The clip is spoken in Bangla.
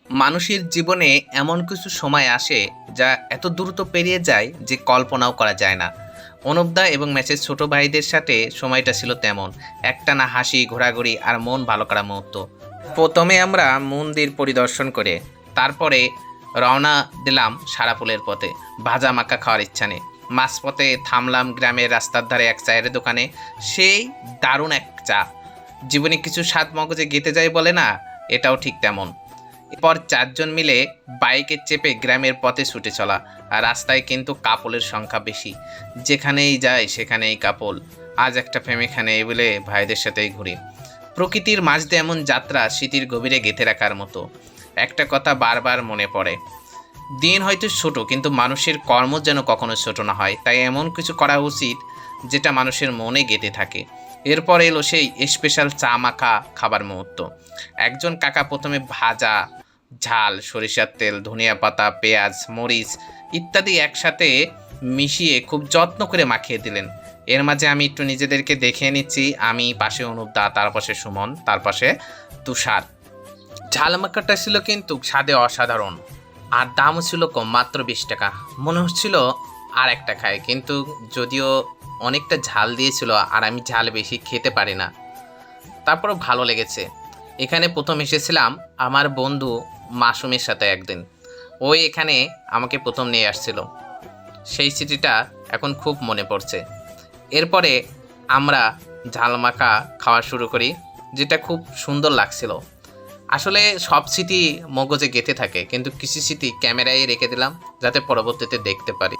মানুষের জীবনে এমন কিছু সময় আসে যা এত দ্রুত পেরিয়ে যায় যে কল্পনাও করা যায় না। অনুপদা এবং ম্যাচের ছোট ভাইদের সাথে সময়টা ছিল তেমন একটানা হাসি, ঘোরাঘুরি আর মন ভালো করা মুহূর্ত। প্রথমে আমরা মন্দির পরিদর্শন করে তারপরে রওনা দিলাম সারাপুলের পথে। ভাজা মাখা খাওয়ার ইচ্ছা নেই। মাঝপথে থামলাম গ্রামের রাস্তার ধারে এক চায়ের দোকানে। সেই দারুণ এক চা জীবনে কিছু স্বাদ মগজে গেঁথে যায় বলে না, এটাও ঠিক তেমন। এরপর চারজন মিলে বাইকে চেপে গ্রামের পথে ছুটে চলা। আর রাস্তায় কিন্তু কাপলের সংখ্যা বেশি, যেখানেই যায় সেখানেই কাপল। আজ একটা প্রেমিখানে এই বলে ভাইদের সাথেই ঘুরি। প্রকৃতির মাঝ দিয়ে এমন যাত্রা স্মৃতির গভীরে গেঁথে রাখার মতো। একটা কথা বারবার মনে পড়ে, দিন হয়তো ছোট কিন্তু মানুষের কর্ম যেন কখনো ছোট না হয়। তাই এমন কিছু করা উচিত যেটা মানুষের মনে গেঁথে থাকে। এরপর এলো সেই স্পেশাল চা মাখা খাবার মুহূর্ত। একজন কাকা প্রথমে ভাজা, ঝাল, সরিষার তেল, ধনিয়া পাতা, পেঁয়াজ, মরিচ ইত্যাদি একসাথে মিশিয়ে খুব যত্ন করে মাখিয়ে দিলেন। এর মাঝে আমি একটু নিজেদেরকে দেখিয়ে নিচ্ছি। আমি পাশে অনুপদা, তার পাশে সুমন, তার পাশে তুষার। ঝাল মাখাটা ছিল কিন্তু স্বাদে অসাধারণ, আর দামও ছিল কম, মাত্র 20 টাকা। মনে হচ্ছিল আর একটা খায়, কিন্তু যদিও অনেকটা ঝাল দিয়েছিল আর আমি ঝাল বেশি খেতে পারি না, তারপরও ভালো লেগেছে। এখানে প্রথম এসেছিলাম আমার বন্ধু মাসুমের সাথে একদিন। ওই এখানে আমাকে প্রথম নিয়ে আসছিল। সেই স্মৃতিটা এখন খুব মনে পড়ছে। এরপরে আমরা ঝাল মাখা খাওয়া শুরু করি, যেটা খুব সুন্দর লাগছিল। আসলে সব স্মৃতি মগজে গেঁথে থাকে, কিন্তু কিছু স্মৃতি ক্যামেরায় রেখে দিলাম যাতে পরবর্তীতে দেখতে পারি।